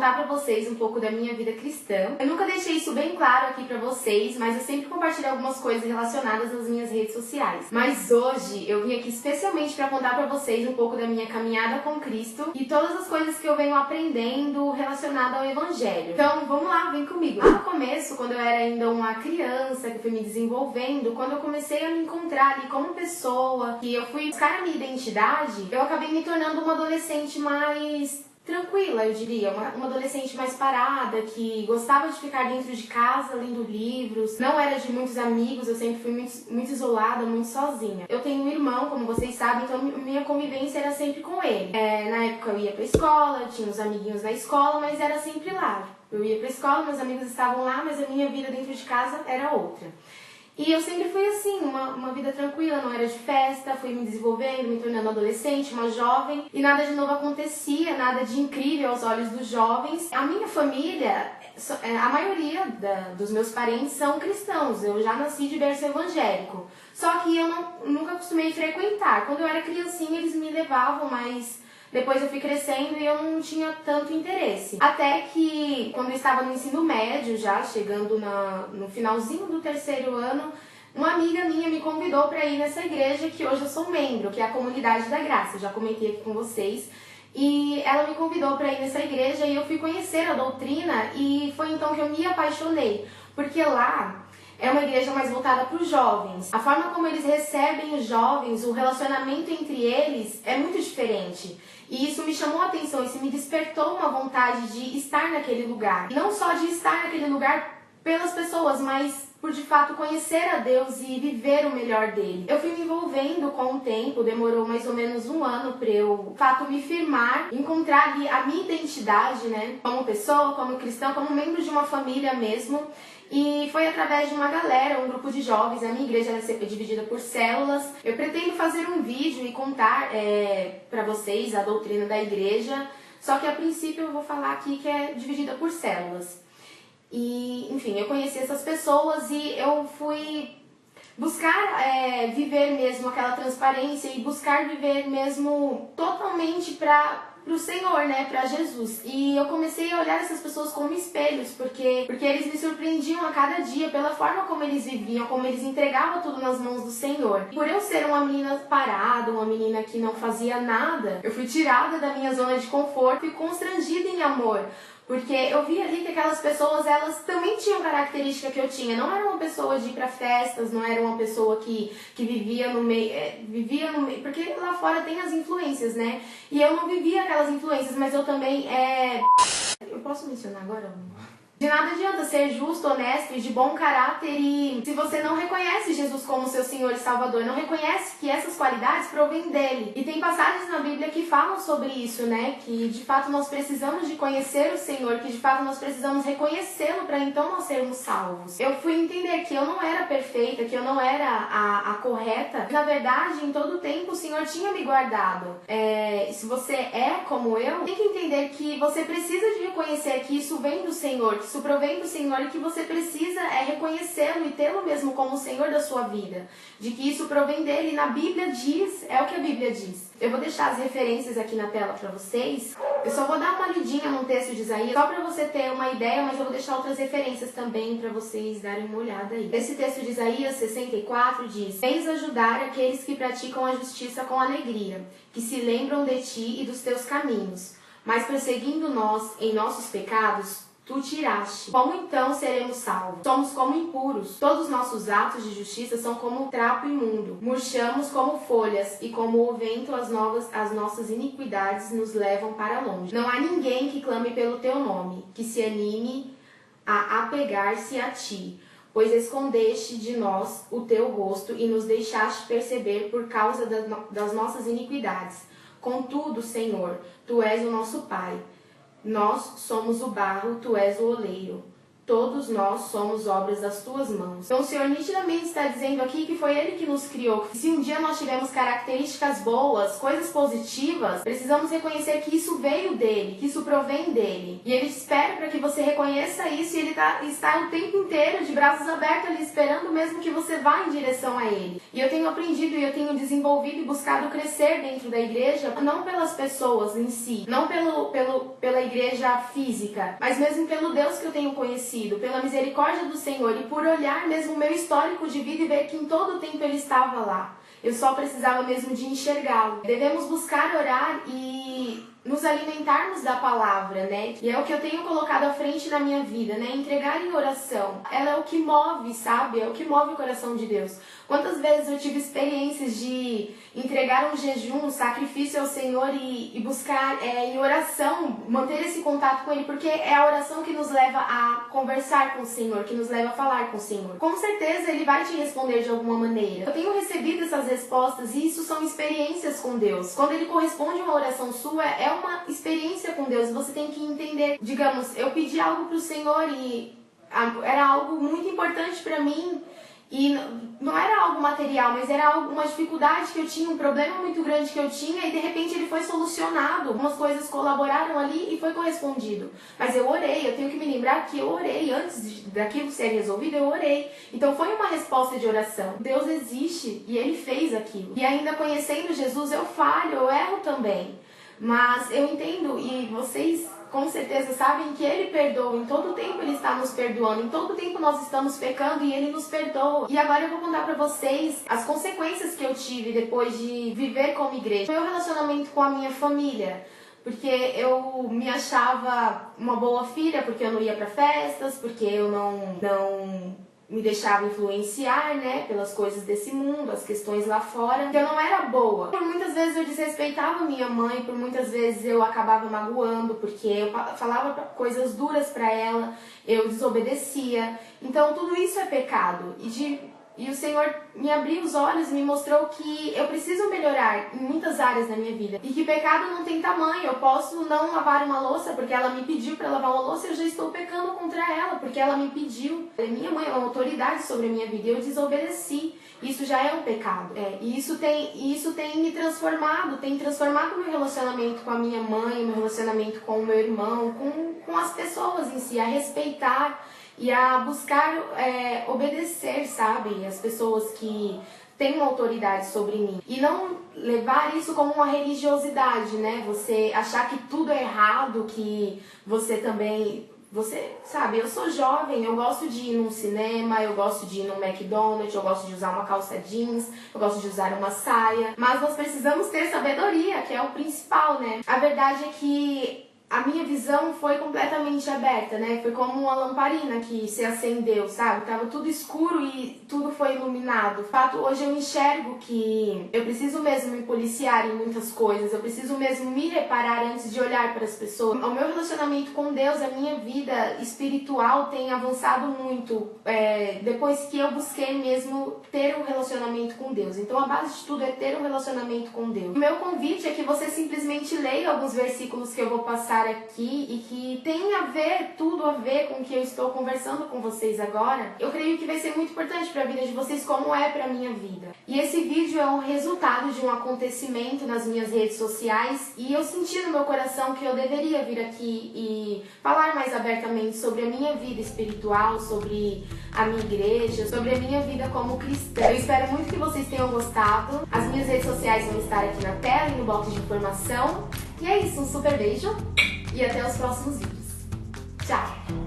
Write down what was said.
contar pra vocês um pouco da minha vida cristã. Eu nunca deixei isso bem claro aqui pra vocês, mas eu sempre compartilho algumas coisas relacionadas nas minhas redes sociais. Mas hoje eu vim aqui especialmente pra contar pra vocês um pouco da minha caminhada com Cristo e todas as coisas que eu venho aprendendo relacionada ao Evangelho. Então vamos lá, vem comigo. Lá no começo, quando eu era ainda uma criança, que fui me desenvolvendo, quando eu comecei a me encontrar ali como pessoa, que eu fui buscar a minha identidade, eu acabei me tornando uma adolescente mais tranquila, eu diria, uma adolescente mais parada, que gostava de ficar dentro de casa lendo livros, não era de muitos amigos, eu sempre fui muito isolada, muito sozinha. Eu tenho um irmão, como vocês sabem, então minha convivência era sempre com ele. Na época eu ia pra escola, tinha uns amiguinhos na escola, mas era sempre lá. Eu ia pra escola, meus amigos estavam lá, mas a minha vida dentro de casa era outra. E eu sempre fui assim, uma vida tranquila, não era de festa, fui me desenvolvendo, me tornando adolescente, uma jovem, e nada de novo acontecia, nada de incrível aos olhos dos jovens. A minha família, a maioria dos meus parentes são cristãos, eu já nasci de berço evangélico, só que eu nunca costumei frequentar. Quando eu era criancinha eles me levavam, mas depois eu fui crescendo e eu não tinha tanto interesse. Até que, quando eu estava no ensino médio, já chegando no finalzinho do terceiro ano, uma amiga minha me convidou para ir nessa igreja que hoje eu sou membro, que é a Comunidade da Graça. Eu já comentei aqui com vocês. E ela me convidou para ir nessa igreja e eu fui conhecer a doutrina e foi então que eu me apaixonei. Porque lá é uma igreja mais voltada para os jovens. A forma como eles recebem os jovens, o relacionamento entre eles é muito diferente. E isso me chamou a atenção, isso me despertou uma vontade de estar naquele lugar. E não só de estar naquele lugar pelas pessoas, mas por de fato conhecer a Deus e viver o melhor dele. Eu fui me envolvendo com o tempo, demorou mais ou menos um ano para eu, de fato, me firmar, encontrar ali a minha identidade, né? Como pessoa, como cristã, como membro de uma família mesmo. E foi através de uma galera, um grupo de jovens. A minha igreja vai ser dividida por células. Eu pretendo fazer um vídeo e contar para vocês a doutrina da igreja, só que a princípio eu vou falar aqui que é dividida por células. E, enfim, eu conheci essas pessoas e eu fui buscar viver mesmo aquela transparência e buscar viver mesmo totalmente para o Senhor, né, para Jesus. E eu comecei a olhar essas pessoas como espelhos, porque eles me surpreendiam a cada dia pela forma como eles viviam, como eles entregavam tudo nas mãos do Senhor. Por eu ser uma menina parada, uma menina que não fazia nada, eu fui tirada da minha zona de conforto e constrangida em amor. Porque eu vi ali que aquelas pessoas, elas também tinham característica que eu tinha. Não era uma pessoa de ir pra festas, não era uma pessoa que vivia no meio, porque lá fora tem as influências, né? E eu não vivia aquelas influências, mas eu também, Eu posso mencionar agora? De nada adianta ser justo, honesto e de bom caráter e se você não reconhece Jesus como seu Senhor e Salvador, não reconhece que essas qualidades provêm dele. E tem passagens na Bíblia que falam sobre isso, né? Que de fato nós precisamos de conhecer o Senhor, que de fato nós precisamos reconhecê-lo para então nós sermos salvos. Eu fui entender que eu não era perfeita, que eu não era a correta. Na verdade, em todo o tempo o Senhor tinha me guardado. Se você é como eu, tem que entender que você precisa de reconhecer que isso vem do Senhor, que isso provém do Senhor e que você precisa reconhecê-lo e tê-lo mesmo como o Senhor da sua vida. De que isso provém dele. Na Bíblia diz, é o que a Bíblia diz. Eu vou deixar as referências aqui na tela para vocês. Eu só vou dar uma lidinha no texto de Isaías, só para você ter uma ideia, mas eu vou deixar outras referências também para vocês darem uma olhada aí. Esse texto de Isaías 64 diz: Vens ajudar aqueles que praticam a justiça com alegria, que se lembram de ti e dos teus caminhos, mas perseguindo nós em nossos pecados, tu tiraste. Como então seremos salvos? Somos como impuros. Todos os nossos atos de justiça são como um trapo imundo. Murchamos como folhas, e como o vento as nossas iniquidades nos levam para longe. Não há ninguém que clame pelo teu nome, que se anime a apegar-se a ti, pois escondeste de nós o teu rosto e nos deixaste perceber por causa das nossas iniquidades. Contudo, Senhor, tu és o nosso Pai. Nós somos o barro, tu és o oleiro. todos nós somos obras das tuas mãos. Então o Senhor nitidamente está dizendo aqui que foi Ele que nos criou. Se um dia nós tivermos características boas, coisas positivas, precisamos reconhecer que isso veio dEle, que isso provém dEle. E Ele espera para que você reconheça isso, e Ele está o tempo inteiro de braços abertos ali, esperando mesmo que você vá em direção a Ele. E eu tenho aprendido e eu tenho desenvolvido e buscado crescer dentro da igreja, não pelas pessoas em si, não pela igreja física, mas mesmo pelo Deus que eu tenho conhecido, pela misericórdia do Senhor, e por olhar mesmo o meu histórico de vida e ver que em todo o tempo Ele estava lá. Eu só precisava mesmo de enxergá-lo. Devemos buscar orar e nos alimentarmos da palavra, né? E é o que eu tenho colocado à frente na minha vida, né? Entregar em oração. Ela é o que move, sabe? É o que move o coração de Deus. Quantas vezes eu tive experiências de entregar um jejum, um sacrifício ao Senhor e buscar em oração, manter esse contato com Ele, porque é a oração que nos leva a conversar com o Senhor, que nos leva a falar com o Senhor. Com certeza Ele vai te responder de alguma maneira. Eu tenho recebido essas respostas e isso são experiências com Deus. Quando Ele corresponde a uma oração sua, é uma experiência com Deus. Você tem que entender, digamos, eu pedi algo para o Senhor e era algo muito importante para mim. E não era algo material, mas era uma dificuldade que eu tinha, um problema muito grande que eu tinha, e de repente ele foi solucionado. Algumas coisas colaboraram ali e foi correspondido. Mas eu orei, eu tenho que me lembrar que eu orei antes daquilo ser resolvido, eu orei. Então foi uma resposta de oração. Deus existe e Ele fez aquilo. E ainda conhecendo Jesus, eu falho, eu erro também. Mas eu entendo, e vocês com certeza sabem que Ele perdoa, em todo tempo Ele está nos perdoando, em todo tempo nós estamos pecando e Ele nos perdoa. E agora eu vou contar pra vocês as consequências que eu tive depois de viver como igreja. Meu relacionamento com a minha família, porque eu me achava uma boa filha, porque eu não ia pra festas, porque eu não me deixava influenciar, né, pelas coisas desse mundo, as questões lá fora, que eu não era boa. Por muitas vezes eu desrespeitava minha mãe, por muitas vezes eu acabava magoando, porque eu falava coisas duras pra ela, eu desobedecia. Então tudo isso é pecado. E o Senhor me abriu os olhos e me mostrou que eu preciso melhorar em muitas áreas da minha vida. E que pecado não tem tamanho. Eu posso não lavar uma louça porque ela me pediu para lavar uma louça e eu já estou pecando contra ela porque ela me pediu. Minha mãe é uma autoridade sobre a minha vida e eu desobedeci. Isso já é um pecado. E isso tem me transformado, tem transformado o meu relacionamento com a minha mãe, o meu relacionamento com o meu irmão, com as pessoas em si, a respeitar e a buscar obedecer, sabe? As pessoas que têm uma autoridade sobre mim. E não levar isso como uma religiosidade, né? Você achar que tudo é errado, que você também... Você sabe, eu sou jovem, eu gosto de ir num cinema, eu gosto de ir num McDonald's, eu gosto de usar uma calça jeans, eu gosto de usar uma saia. Mas nós precisamos ter sabedoria, que é o principal, né? A verdade é que a minha visão foi completamente aberta, né? Foi como uma lamparina que se acendeu, sabe? Tava tudo escuro e tudo foi iluminado. De fato, hoje eu enxergo que eu preciso mesmo me policiar em muitas coisas. Eu preciso mesmo me reparar antes de olhar para as pessoas. O meu relacionamento com Deus, a minha vida espiritual tem avançado muito depois que eu busquei mesmo ter um relacionamento com Deus. Então a base de tudo é ter um relacionamento com Deus. O meu convite é que você simplesmente leia alguns versículos que eu vou passar aqui e que tem tudo a ver com o que eu estou conversando com vocês agora. Eu creio que vai ser muito importante para a vida de vocês, como é para a minha vida. E esse vídeo é um resultado de um acontecimento nas minhas redes sociais e eu senti no meu coração que eu deveria vir aqui e falar mais abertamente sobre a minha vida espiritual, sobre a minha igreja, sobre a minha vida como cristã. Eu espero muito que vocês tenham gostado. As minhas redes sociais vão estar aqui na tela e no box de informação. E é isso, um super beijo e até os próximos vídeos. Tchau!